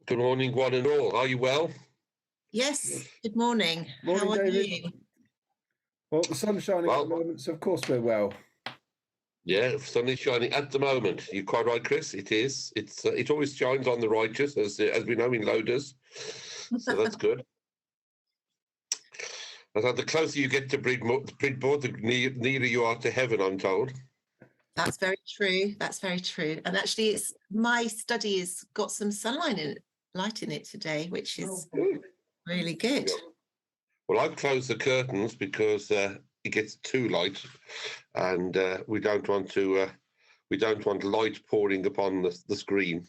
Good morning, one and all. Are you well? Yes, good morning. Morning, How are David. you? Well, the sun's shining at the moment, so of course we're well. Yeah, the sun is shining at the moment. You're quite right, Chris. It is. It always shines on the righteous, as we know in Loaders. So that's good. And the closer you get to Bridport, the nearer you are to heaven, I'm told. That's very true. That's very true. And actually, my study has got some light in it today, which is really good. Yeah. Well, I've closed the curtains because it gets too light, and we don't want light pouring upon the screen.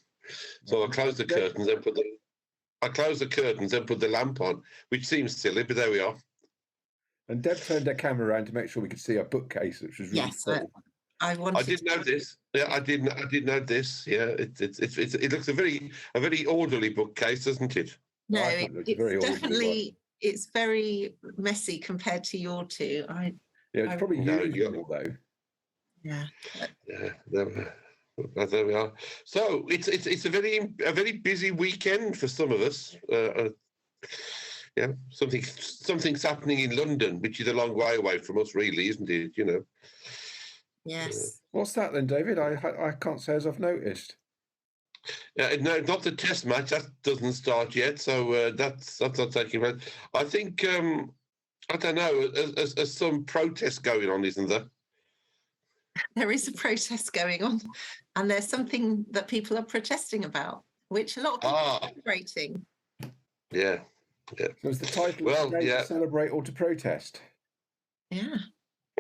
So I close the curtains and put the lamp on, which seems silly, but there we are. And Deb turned her camera around to make sure we could see our bookcase, which was really cool. I did know this. Yeah, I did know this. Yeah, it looks a very orderly bookcase, doesn't it? No, it's definitely it's very messy compared to your two. It's probably usual though. Yeah. Yeah. There we are. So it's a very busy weekend for some of us. Yeah, something's happening in London, which is a long way away from us, really, isn't it? You know. Yes. What's that then, David? I can't say as I've noticed. No, not the test match. That doesn't start yet, so that's not taking place. I think I don't know. There's some protest going on, isn't there? There is a protest going on, and there's something that people are protesting about, which a lot of people are celebrating. Yeah. So is the title to celebrate or to protest? Yeah.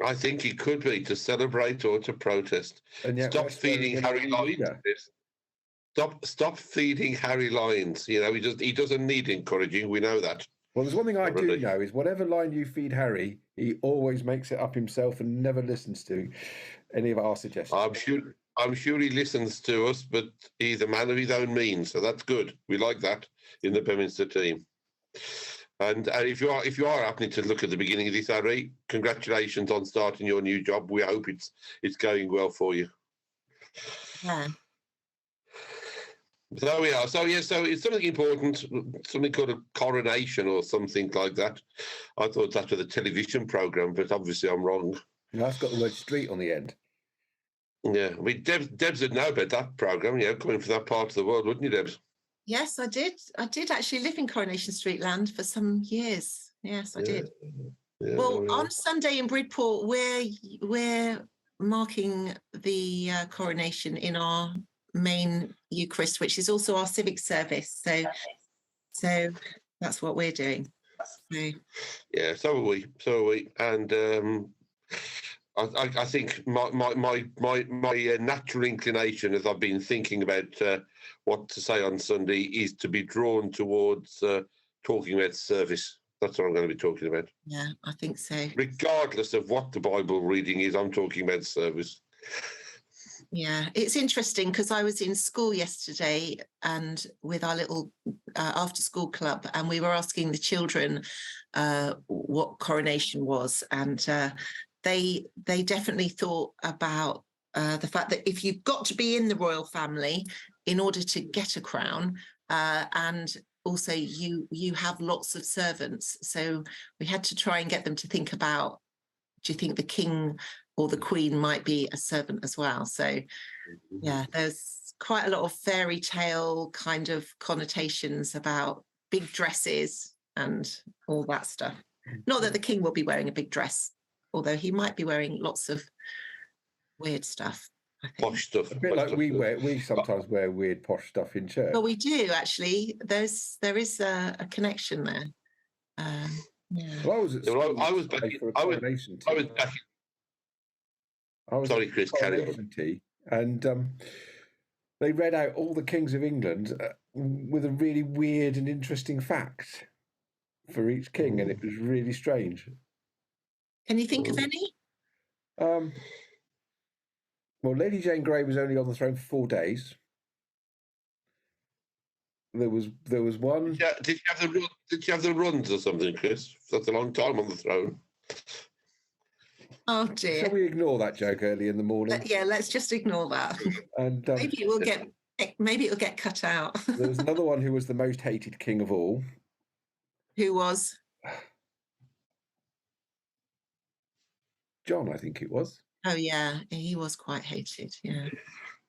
I think it could be to celebrate or to protest. And yet Stop feeding Harry Lyons. Stop feeding Harry Lyons. You know, he doesn't need encouraging. We know that. Well, there's one thing I do know is whatever line you feed Harry, he always makes it up himself and never listens to any of our suggestions. I'm sure he listens to us, but he's a man of his own means, so that's good. We like that in the Beaminster team. And if you are happening to look at the beginning of this, Harry, congratulations on starting your new job. We hope it's going well for you. Yeah. So we are. So it's something important, something called a coronation or something like that. I thought that was a television program, but obviously I'm wrong. No, that's got the word street on the end. Yeah, I mean, Debs would know about that program. Yeah, coming from that part of the world, wouldn't you, Debs? Yes, I did. I did actually live in Coronation Street land for some years. Yes, I did. Yeah, well, on Sunday in Bridport, we're marking the coronation in our main Eucharist, which is also our civic service. So that's what we're doing. So. Yeah, so are we. And I think my natural inclination, as I've been thinking about what to say on Sunday, is to be drawn towards talking about service. That's what I'm going to be talking about. Yeah, I think so. Regardless of what the Bible reading is, I'm talking about service. Yeah, it's interesting because I was in school yesterday and with our little after-school club, and we were asking the children what coronation was, and they definitely thought about the fact that if you've got to be in the royal family in order to get a crown, and also you have lots of servants, so we had to try and get them to think about, do you think the king or the queen might be a servant as well? So yeah, there's quite a lot of fairy tale kind of connotations about big dresses and all that stuff. Not that the king will be wearing a big dress, although he might be wearing lots of weird stuff, I think. Posh stuff. A bit like we sometimes wear weird posh stuff in church. Well, we do actually. There is a connection there. Yeah. Well, I was at school I was back. Sorry, Chris, carry on. Tea, and they read out all the kings of England with a really weird and interesting fact for each king, and it was really strange. Can you think of any? Well, Lady Jane Grey was only on the throne for 4 days. There was one. Did you have the runs or something, Chris? That's a long time on the throne. Oh dear. Shall we ignore that joke early in the morning? Yeah, let's just ignore that. And maybe it will get Maybe it'll get cut out. There was another one who was the most hated king of all. Who was? John, I think it was. Oh yeah, he was quite hated. Yeah.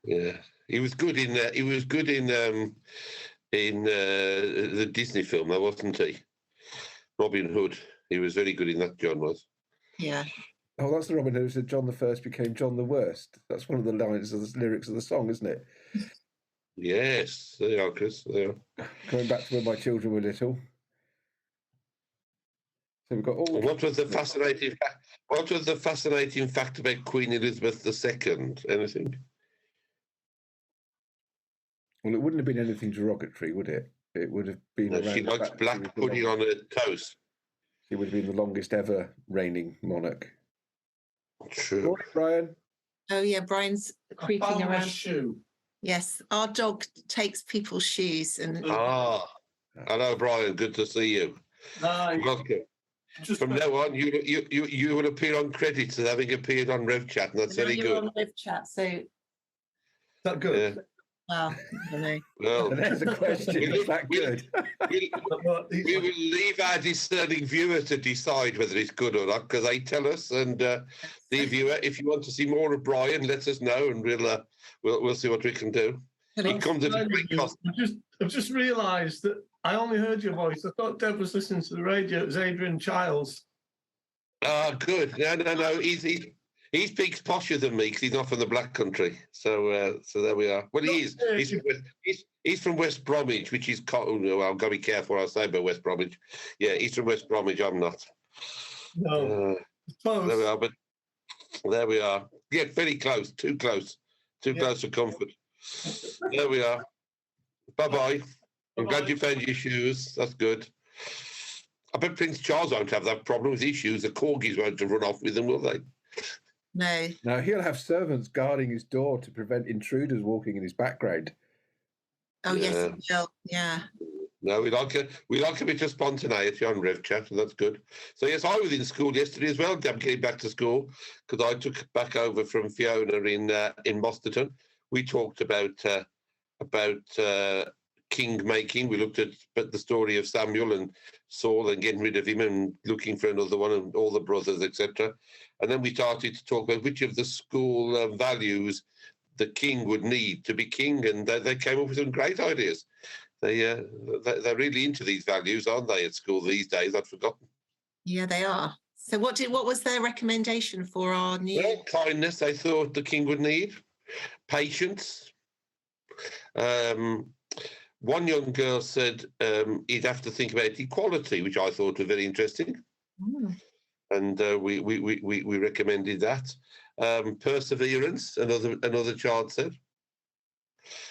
Yeah, he was good in the Disney film, though, wasn't he? Robin Hood. He was very good in that. John was. Yeah. Oh, that's the Robin Hood who said John the First became John the Worst. That's one of the lines of the lyrics of the song, isn't it? Yes, they are, Chris. They are. Going back to when my children were little. So we've got all. What was the fascinating fact? What was the fascinating fact about Queen Elizabeth II? Anything? Well, it wouldn't have been anything derogatory, would it? It would have been. No, she likes black pudding on her toast. She would have been the longest ever reigning monarch. True. Morning, Brian. Oh yeah, Brian's creeping around. Shoe. Yes, our dog takes people's shoes and. Ah, hello, Brian. Good to see you. No, Welcome. From now on, you will appear on credits as having appeared on RevChat, and that's very you're good. on live chat, so is that good? Yeah. well, I don't know. Well, There's a question. Is that good? we will leave our discerning viewer to decide whether it's good or not, because they tell us. And the viewer, if you want to see more of Brian, let us know, and we'll see what we can do. It comes at a great cost. I've just realised that I only heard your voice. I thought Dev was listening to the radio. It was Adrian Childs. Ah, good. No. He speaks posher than me because he's not from the Black Country. So there we are. Well, he is. He's from West Bromwich, which is. Well, I've got to be careful what I say about West Bromwich. Yeah, he's from West Bromwich. I'm not. No. There we are. But there we are. Yeah, very close. Too close. Too close for comfort. There we are. Bye-bye. I'm glad you found your shoes. That's good. I bet Prince Charles won't have that problem with his shoes. The corgis won't have run off with them, will they? No. Now he'll have servants guarding his door to prevent intruders walking in his background. Oh yes, it will. Yeah. No, we like a bit of spontaneity on RevChat, and that's good. So yes, I was in school yesterday as well. I'm getting back to school because I took back over from Fiona in Mosterton. We talked about king making. We looked at the story of Samuel and Saul and getting rid of him and looking for another one and all the brothers, etc. And then we started to talk about which of the school values the king would need to be king, and they came up with some great ideas. They're really into these values, aren't they, at school these days? I'd forgotten. Yeah, they are. So what was their recommendation for our new? Well, kindness, they thought the king would need. Patience. One young girl said he'd have to think about equality, which I thought was very interesting. Mm. And we recommended that. Perseverance, another child said.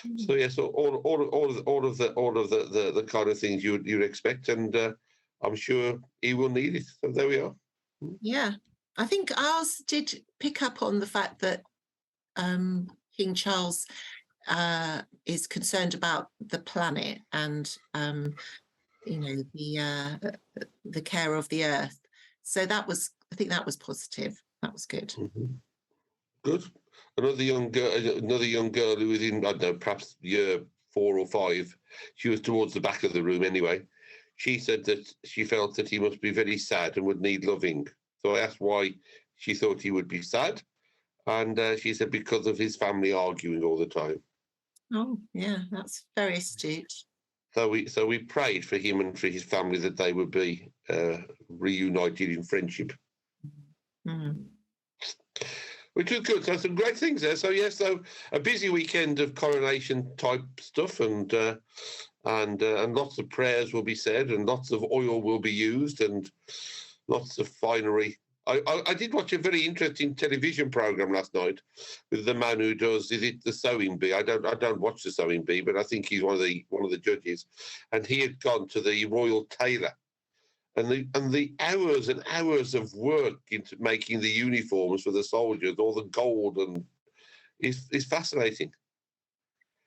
Mm. So yes, all of the kind of things you'd expect, and I'm sure he will need it. So there we are. Yeah, I think ours did pick up on the fact that King Charles is concerned about the planet and the care of the earth. So I think that was positive. That was good. Mm-hmm. Good. Another young girl who was in, I don't know, perhaps year 4 or 5. She was towards the back of the room anyway. She said that she felt that he must be very sad and would need loving. So I asked why she thought he would be sad, and she said because of his family arguing all the time. Oh, yeah, that's very astute. So we prayed for him and for his family that they would be reunited in friendship. Mm. Which was good. So some great things there. So yes, so a busy weekend of coronation type stuff, and lots of prayers will be said, and lots of oil will be used, and lots of finery. I did watch a very interesting television program last night with the man who does the sewing bee. I don't watch the sewing bee, but I think he's one of the judges, and he had gone to the royal tailor. And the hours and hours of work into making the uniforms for the soldiers, all the gold, and is fascinating.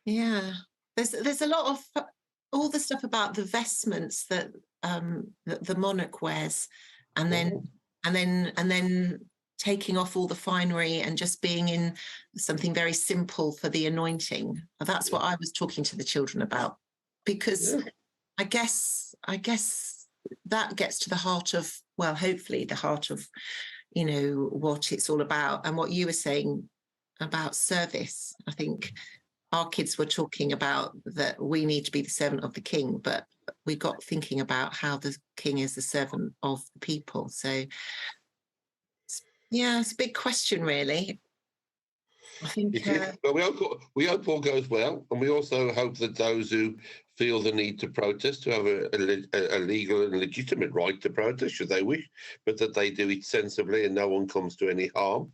Yeah, there's a lot of all the stuff about the vestments that the monarch wears, and then taking off all the finery and just being in something very simple for the anointing. That's what I was talking to the children about, because I guess that gets to the heart of, well, hopefully the heart of, you know, what it's all about. And what you were saying about service, I think our kids were talking about that we need to be the servant of the king, but we got thinking about how the king is the servant of the people. So yeah, it's a big question, really. I think But we hope all goes well, and we also hope that those who feel the need to protest, to have a legal and legitimate right to protest, should they wish, but that they do it sensibly and no one comes to any harm.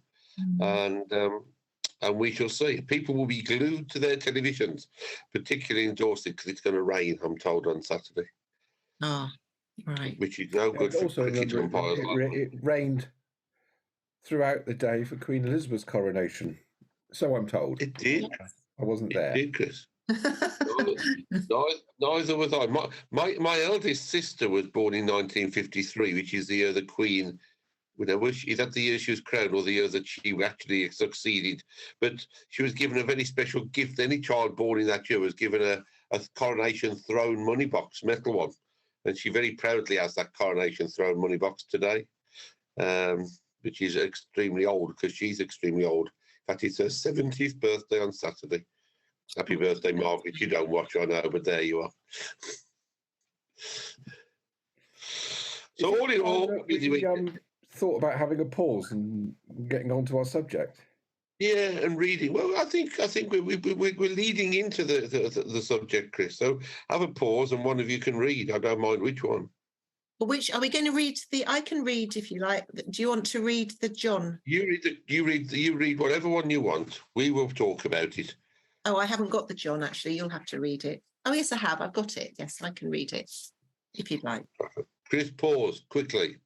And we shall see. People will be glued to their televisions, particularly in Dorset, because it's going to rain, I'm told, on Saturday. Oh, right. Which is no good for cricket umpires. It rained throughout the day for Queen Elizabeth's coronation. So I'm told. It did. I wasn't there. It did, Chris. Neither was I. My eldest sister was born in 1953, which is the year the Queen, you know, is that the year she was crowned or the year that she actually succeeded? But she was given a very special gift. Any child born in that year was given a coronation throne money box, metal one. And she very proudly has that coronation throne money box today, which is extremely old because she's extremely old. In fact, it's her 70th birthday on Saturday. Happy birthday, Margaret. You don't watch, I know, but there you are. So all in all, we thought about having a pause and getting on to our subject. Yeah, and reading. Well, I think we're leading into the subject, Chris. So have a pause, and one of you can read. I don't mind which one. Well, which are we going to read? I can read if you like. Do you want to read the John? You read whatever one you want. We will talk about it. Oh, I haven't got the John, actually. You'll have to read it. Oh, yes, I have. I've got it. Yes, I can read it if you'd like. Chris, pause quickly.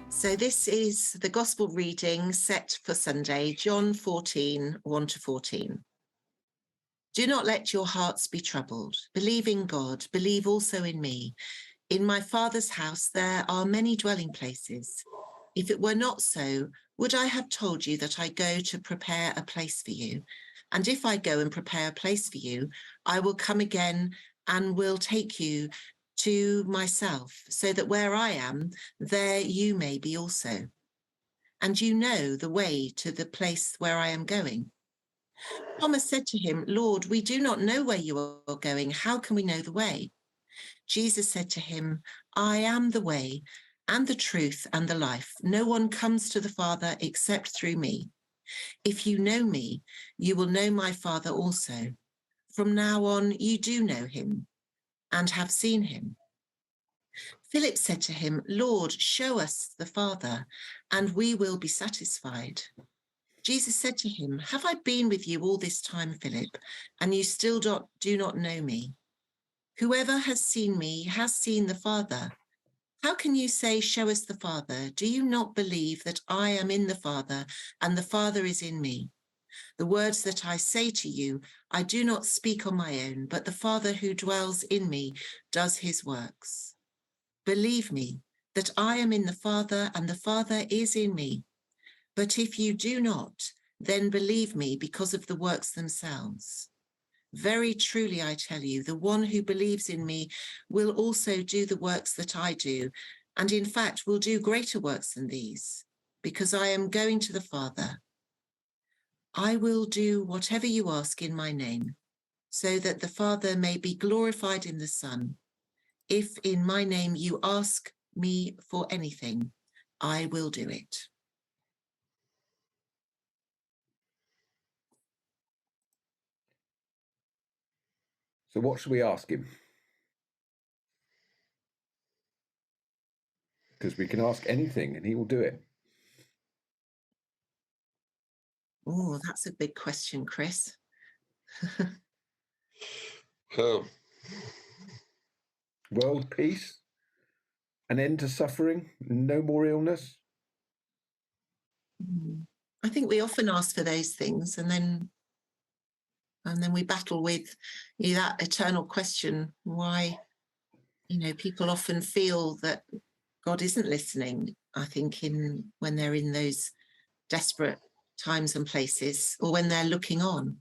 So this is the Gospel reading set for Sunday, John 14, 1-14. Do not let your hearts be troubled. Believe in God, believe also in me. In my Father's house there are many dwelling places. If it were not so, would I have told you that I go to prepare a place for you? And if I go and prepare a place for you, I will come again and will take you to myself, so that where I am, there you may be also. And you know the way to the place where I am going. Thomas said to him, Lord, we do not know where you are going. How can we know the way? Jesus said to him, I am the way and the truth and the life. No one comes to the Father except through me. If you know me, you will know my Father also. From now on, you do know him and have seen him. Philip said to him, Lord, show us the Father, and we will be satisfied. Jesus said to him, have I been with you all this time, Philip, and you still do not know me? Whoever has seen me has seen the Father. How can you say, show us the Father? Do you not believe that I am in the Father, and the Father is in me? The words that I say to you, I do not speak on my own, but the Father who dwells in me does his works. Believe me that I am in the Father and the Father is in me. But if you do not, then believe me because of the works themselves. Very truly, I tell you, the one who believes in me will also do the works that I do, and in fact will do greater works than these, because I am going to the Father. I will do whatever you ask in my name, so that the Father may be glorified in the Son. If in my name you ask me for anything, I will do it. So what should we ask him? Because we can ask anything and he will do it. Oh, that's a big question, Chris. Oh. World peace? An end to suffering? No more illness? I think we often ask for those things, and then we battle with that eternal question, why, people often feel that God isn't listening, I think, when they're in those desperate times and places, or when they're looking on.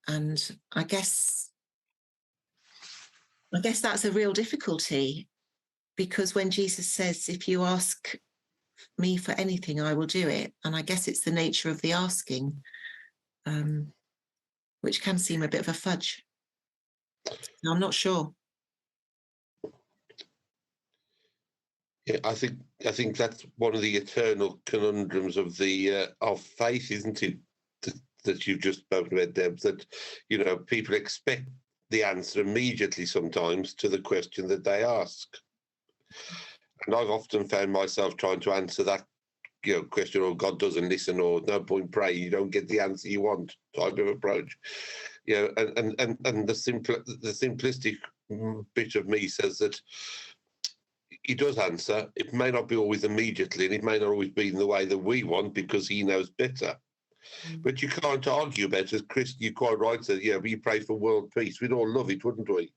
And I guess that's a real difficulty, because when Jesus says, if you ask me for anything, I will do it. And I guess it's the nature of the asking, which can seem a bit of a fudge. I'm not sure. Yeah, I think that's one of the eternal conundrums of faith, isn't it? That you've just spoken about, Deb. That people expect the answer immediately sometimes to the question that they ask, and I've often found myself trying to answer that question, or God doesn't listen, or no point praying, you don't get the answer you want type of approach. And the simplistic bit of me says that he does answer. It may not be always immediately, and it may not always be in the way that we want, because he knows better. But you can't argue about it. Chris, you're quite right that we pray for world peace. We'd all love it, wouldn't we?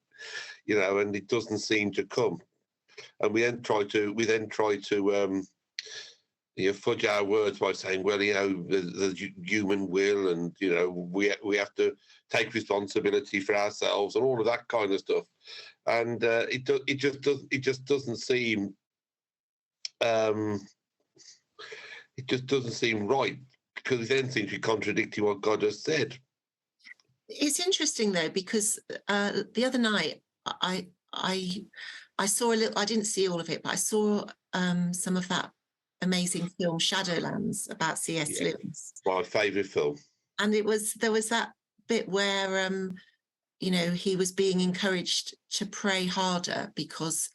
And it doesn't seem to come. And we then try to fudge our words by saying, well, the human will, and we have to take responsibility for ourselves, and all of that kind of stuff. And it just doesn't seem right, because it then seems to be contradicting what God has said. It's interesting though, because the other night I saw a little. I didn't see all of it, but I saw some of that amazing film Shadowlands about C.S. Lewis. My favourite film. And there was that bit where he was being encouraged to pray harder because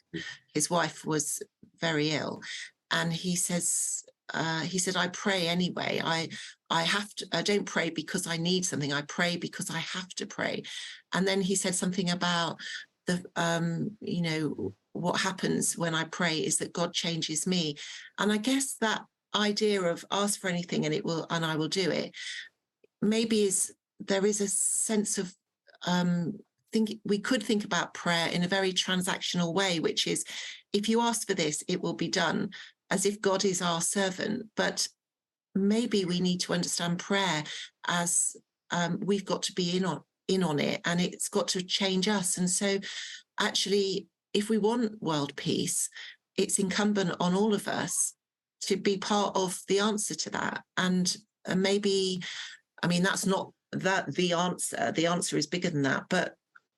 his wife was very ill, and he said, I pray anyway. I have to. I don't pray because I need something. I pray because I have to pray. And then he said something about what happens when I pray is that God changes me. And I guess that idea of ask for anything and I will do it, maybe there is a sense of we could think about prayer in a very transactional way, which is, if you ask for this, it will be done, as if God is our servant. But maybe we need to understand prayer as we've got to be in on it, and it's got to change us. And so actually, if we want world peace, it's incumbent on all of us to be part of the answer to that. And maybe, that's not the answer. The answer is bigger than that, but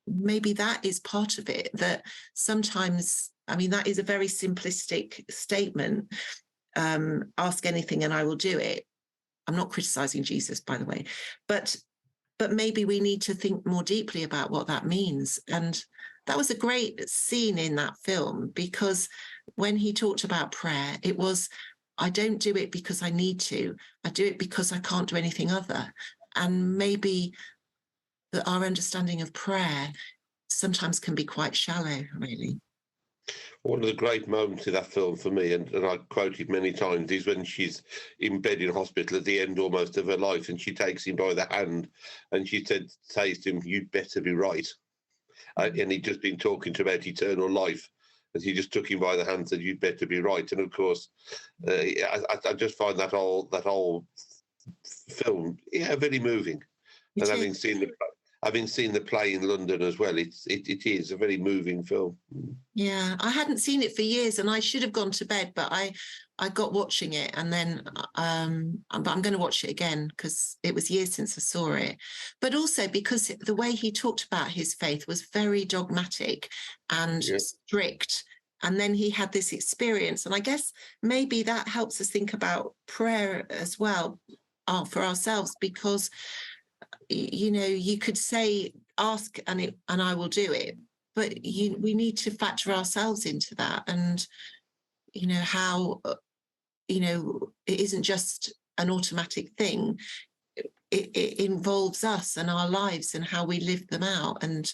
maybe that is part of it. That sometimes, that is a very simplistic statement. Ask anything and I will do it. I'm not criticizing Jesus, by the way, but maybe we need to think more deeply about what that means. And that was a great scene in that film, because when he talked about prayer, it was, I don't do it because I need to. I do it because I can't do anything other. And maybe our understanding of prayer sometimes can be quite shallow, really. One of the great moments in that film for me, and I quote it many times, is when she's in bed in hospital at the end almost of her life, and she takes him by the hand and she says to him, "You'd better be right." And he'd just been talking to about eternal life, and she just took him by the hand and said, "You'd better be right." And of course, I just find that whole film, very moving. And having seen the play in London as well, it is a very moving film. Yeah, I hadn't seen it for years, and I should have gone to bed, but I got watching it, and then but I'm going to watch it again, because it was years since I saw it. But also because the way he talked about his faith was very dogmatic and strict. And then he had this experience, and I guess maybe that helps us think about prayer as well for ourselves, because you could say ask and I will do it, but we need to factor ourselves into that, and how it isn't just an automatic thing. It involves us and our lives and how we live them out. And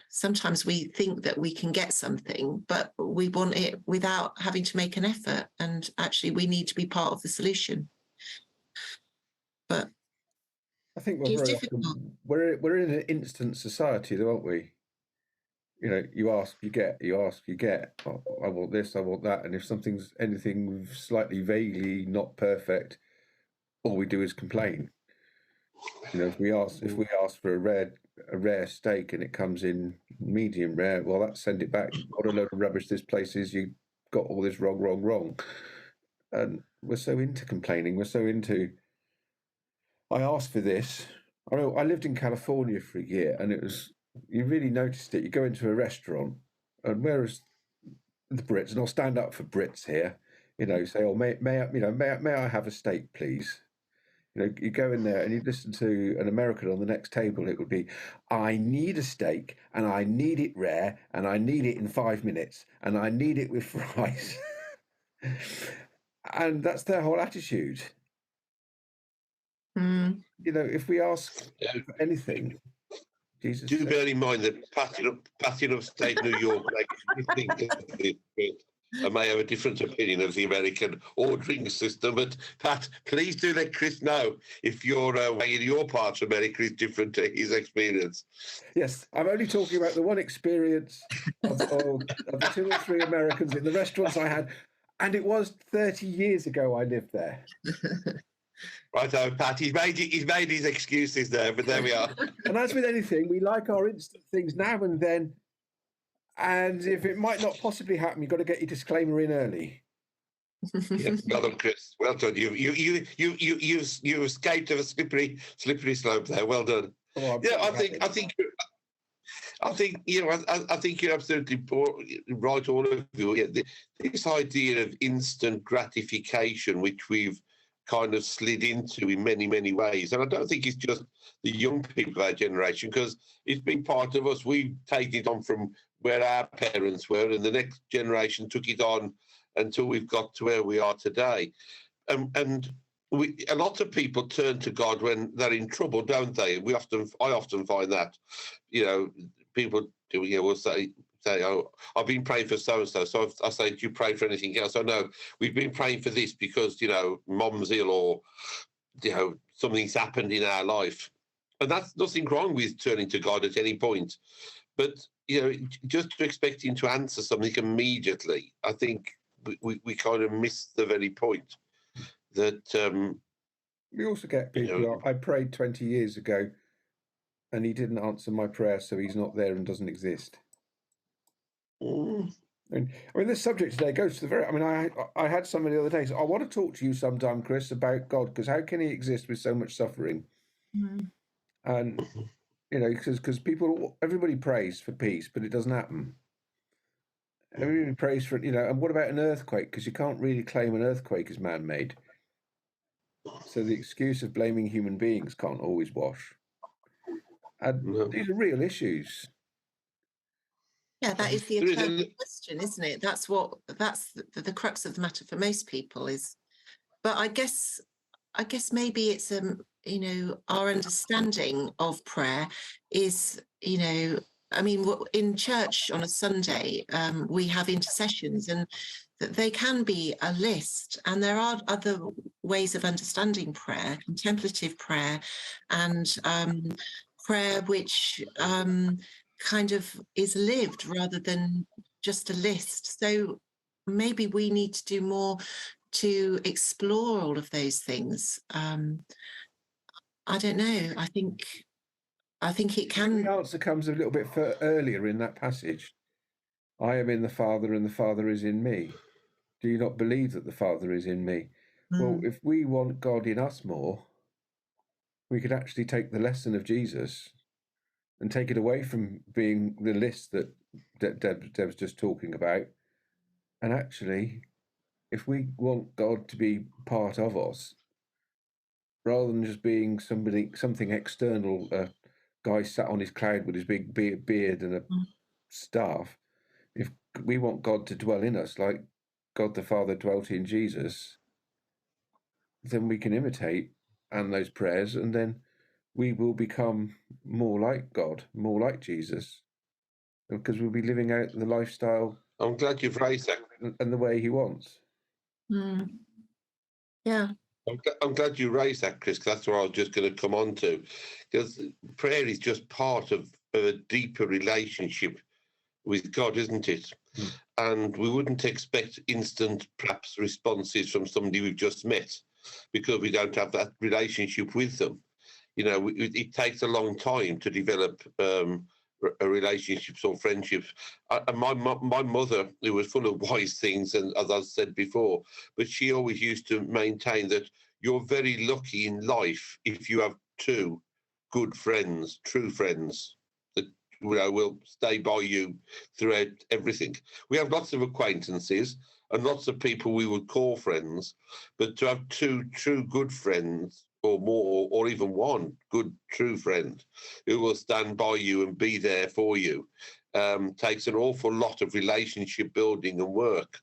sometimes we think that we can get something, but we want it without having to make an effort. And actually, we need to be part of the solution. But I think we're it's very difficult. often, we're in an instant society, though, aren't we? You ask, you get. You ask, you get. Oh, I want this, I want that, and if something's anything slightly vaguely not perfect, all we do is complain. If we ask for a rare steak and it comes in medium rare, well, let's send it back. What a load of rubbish this place is. You got all this wrong. And we're so into complaining. We're so into, I asked for this. I lived in California for a year, and you really noticed it. You go into a restaurant, and whereas the Brits, and I'll stand up for Brits here, say, oh, may I have a steak, please? You go in there and you listen to an American on the next table, it would be, I need a steak, and I need it rare, and I need it in 5 minutes, and I need it with fries. And that's their whole attitude. If we ask for anything, Jesus. Do bear in mind that passing up state New York makes me think of it. I may have a different opinion of the American ordering system, but Pat, please do let Chris know if your way in your part of America is different to his experience. Yes, I'm only talking about the one experience of the 2 or 3 Americans in the restaurants I had, and it was 30 years ago I lived there. Right, Pat, he's made his excuses there, but there we are. And as with anything, we like our instant things now and then. And if it might not possibly happen, you've got to get your disclaimer in early. Yeah, well done, Chris. Well done. You escaped of a slippery slope there. Well done. Oh, yeah, I think you're absolutely right, all of you. Yeah, this idea of instant gratification, which we've kind of slid into in many ways, and I don't think it's just the young people of our generation, because it's been part of us. We've taken it on from where our parents were, and the next generation took it on until we've got to where we are today. And a lot of people turn to God when they're in trouble, don't they? I often find that, people will say, oh, I've been praying for so-and-so. So I say, do you pray for anything else? Oh, no, we've been praying for this because, mom's ill, or, something's happened in our life. And that's nothing wrong with turning to God at any point. But, just to expect him to answer something immediately, I think we kind of miss the very point that... we also get people, I prayed 20 years ago and he didn't answer my prayer, so he's not there and doesn't exist. And this subject today goes to I had somebody the other day say, I want to talk to you sometime, Chris, about God, because how can he exist with so much suffering? And because everybody prays for peace, but it doesn't happen. Everybody prays for and what about an earthquake? Because you can't really claim an earthquake is man-made. So the excuse of blaming human beings can't always wash. And these are real issues. Yeah, that is the eternal question, isn't it? That's the crux of the matter for most people is. But I guess maybe it's our understanding of prayer is in church on a Sunday we have intercessions, and they can be a list, and there are other ways of understanding prayer, contemplative prayer, and prayer which kind of is lived rather than just a list. So maybe we need to do more to explore all of those things. I don't know. I think it can. The answer comes a little bit earlier in that passage. I am in the Father, and the Father is in me. Do you not believe that the Father is in me? Well, if we want God in us more, we could actually take the lesson of Jesus and take it away from being the list that Deb's just talking about. And actually, if we want God to be part of us, rather than just being something external, a guy sat on his cloud with his big beard and a staff, if we want God to dwell in us like God the Father dwelt in Jesus, then we can imitate and those prayers, and then we will become more like God, more like Jesus. because we'll be living out the lifestyle I'm glad you've raised that. and the way he wants. Yeah. I'm glad you raised that, Chris, because that's what I was just going to come on to. Because prayer is just part of a deeper relationship with God, isn't it? And we wouldn't expect instant, perhaps, responses from somebody we've just met because we don't have that relationship with them. You know, it takes a long time to develop a relationships or friendships. And my mother, who was full of wise things, and as I said before, but she always used to maintain that you're very lucky in life if you have two good friends, true friends, that will stay by you throughout everything. We have lots of acquaintances and lots of people we would call friends, but to have two true good friends or more, or even one good true friend who will stand by you and be there for you, takes an awful lot of relationship building and work.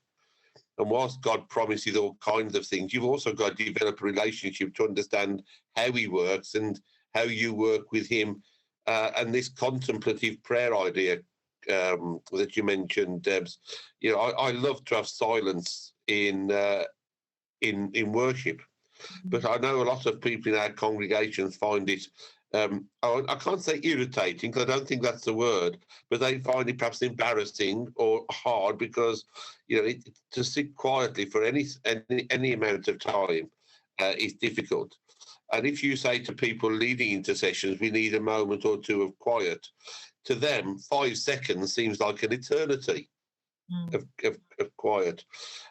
And whilst God promises all kinds of things, you've also got to develop a relationship to understand how he works and how you work with him. And this contemplative prayer idea that you mentioned, Debs, I love to have silence in worship. But I know a lot of people in our congregations find it, I can't say irritating, because I don't think that's the word, but they find it perhaps embarrassing or hard because, to sit quietly for any amount of time is difficult. And if you say to people leading intercessions, we need a moment or two of quiet, to them, 5 seconds seems like an eternity. Of quiet.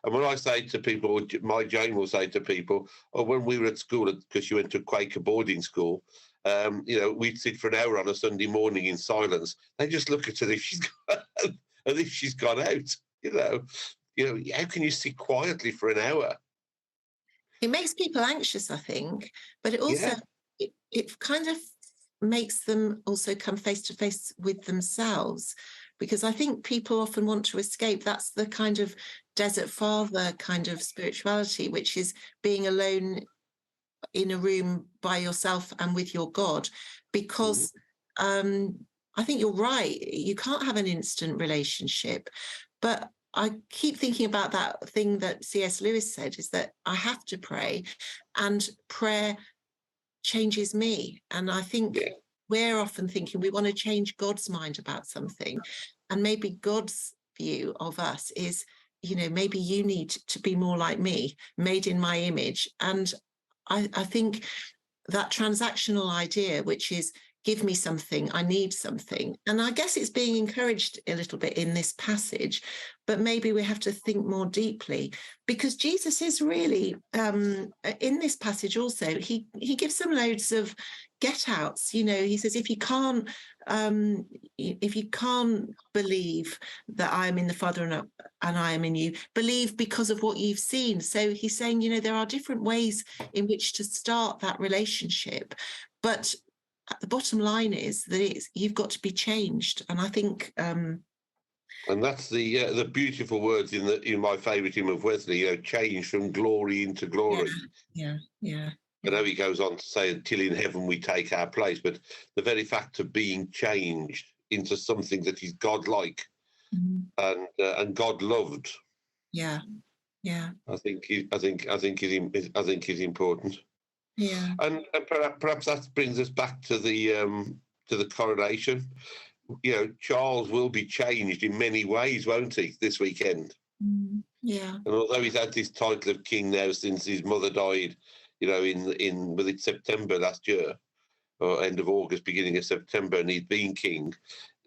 And when I say to people, my Jane will say to people, when we were at school, because she went to Quaker boarding school, we'd sit for an hour on a Sunday morning in silence. They just look at her as if she's gone out. How can you sit quietly for an hour? It makes people anxious, I think, but it also it kind of makes them also come face to face with themselves. Because I think people often want to escape. That's the kind of desert father kind of spirituality, which is being alone in a room by yourself and with your God. Because I think you're right. You can't have an instant relationship. But I keep thinking about that thing that C.S. Lewis said, is that I have to pray, and prayer changes me. And I think we're often thinking we want to change God's mind about something. And maybe God's view of us is, maybe you need to be more like me, made in my image. And I think that transactional idea, which is give me something, I need something. And I guess it's being encouraged a little bit in this passage, but maybe we have to think more deeply, because Jesus is really, in this passage also, he gives some loads of get outs. He says, if you can't believe that I am in the Father and I am in you, believe because of what you've seen. So he's saying, there are different ways in which to start that relationship, but the bottom line is that you've got to be changed. And I think, and that's the beautiful words in my favourite hymn of Wesley, change from glory into glory. Yeah. I know he goes on to say, until in heaven we take our place, but the very fact of being changed into something that is God-like and God-loved. Yeah. I think is important. Yeah. And perhaps that brings us back to the coronation. Charles will be changed in many ways, won't he, this weekend? Yeah. And although he's had this title of king now since his mother died, in September last year, or end of August, beginning of September, and he's been king.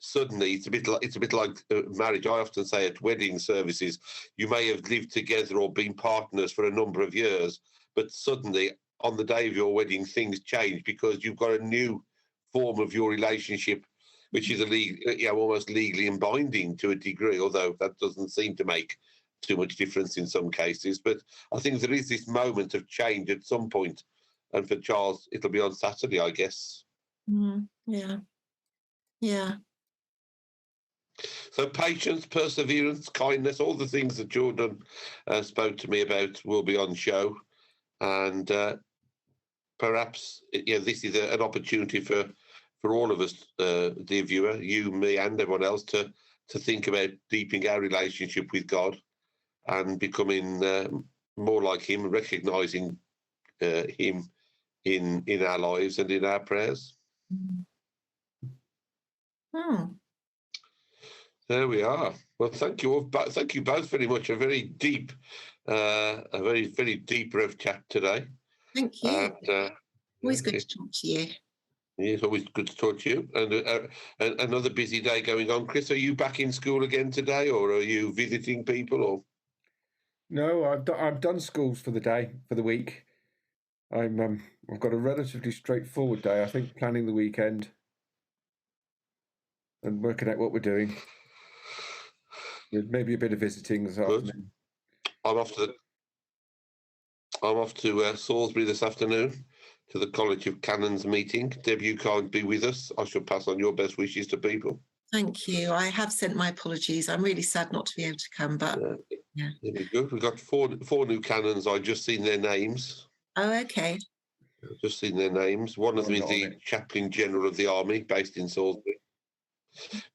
Suddenly, it's a bit like marriage. I often say at wedding services, you may have lived together or been partners for a number of years, but suddenly, on the day of your wedding, things change because you've got a new form of your relationship, which is almost legally and binding to a degree, although that doesn't seem to make too much difference in some cases. But I think there is this moment of change at some point, and for Charles, it'll be on Saturday, I guess. Yeah. So patience, perseverance, kindness, all the things that Jordan spoke to me about will be on show. And perhaps this is an opportunity for for all of us, dear viewer, you, me, and everyone else, to think about deepening our relationship with God and becoming more like Him, recognising Him in our lives and in our prayers. Oh. There we are. Well, thank you all. Thank you both very much. A very deep, very deep rev chat today. Thank you. And, Always good to talk to you. It's always good to talk to you. And another busy day going on. Chris, are you back in school again today, or are you visiting people? Or No, I've done schools for the day, for the week. I've got a relatively straightforward day. I think planning the weekend and working out what we're doing. With maybe a bit of visiting this afternoon. I'm off to Salisbury this afternoon to the College of Canons meeting. Deb, you can't be with us. I shall pass on your best wishes to people. Thank you. I have sent my apologies. I'm really sad not to be able to come, but yeah. Very good. We've got four new canons. I've just seen their names. Oh, okay. I've just seen their names. One of them is the Chaplain General of the Army, based in Salisbury.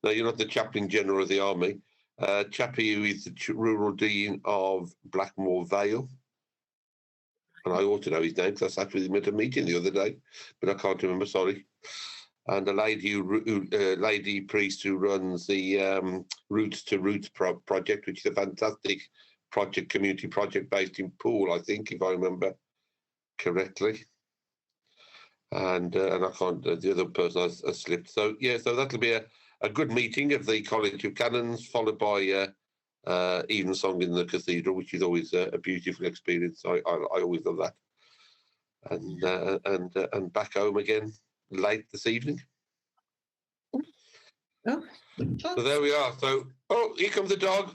No, you're not the Chaplain General of the Army. Chappie, who is the Rural Dean of Blackmore Vale. And I ought to know his name because I sat with him at a meeting the other day, but I can't remember, sorry. And a lady lady priest who runs the Roots to Roots project, which is a fantastic project, community project based in Poole, I think, if I remember correctly. And I can't, the other person has slipped. So, yeah, so that'll be a good meeting of the College of Canons, followed by evensong in the cathedral, which is always a beautiful experience. I always love that. And back home again late this evening. Oh. So there we are. So, here comes the dog.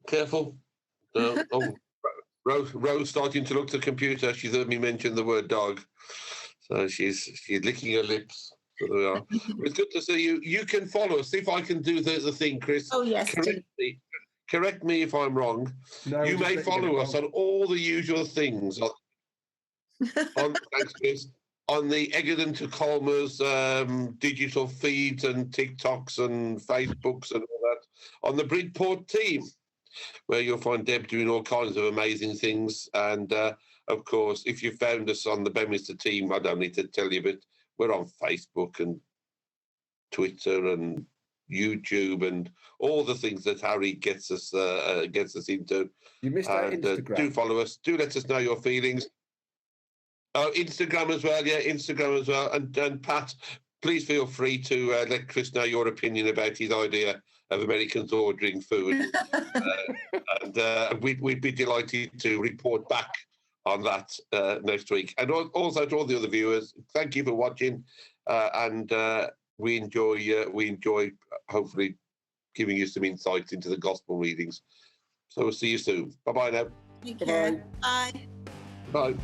Careful. Rose starting to look at the computer. She's heard me mention the word dog. So she's licking her lips. So there we are. It's good to see you. You can follow us. See if I can do the thing, Chris. Oh, yes. Correct me if I'm wrong. No, you may follow us on all the usual things. Thanks, Chris. On the Egerton to Colmer's digital feeds and TikToks and Facebooks and all that. On the Bridport team, where you'll find Deb doing all kinds of amazing things. And, of course, if you found us on the Beaminster team, I don't need to tell you, but we're on Facebook and Twitter and YouTube and all the things that Harry gets us into. You missed that Instagram. Do follow us. Do let us know your feelings. Oh, Instagram as well. Yeah, Instagram as well. And Pat, please feel free to let Chris know your opinion about his idea of Americans ordering food. And we'd be delighted to report back on that next week. And also to all the other viewers, thank you for watching. And we enjoy hopefully giving you some insights into the gospel readings. So we'll see you soon. Bye-bye now. Take care. Bye. Bye.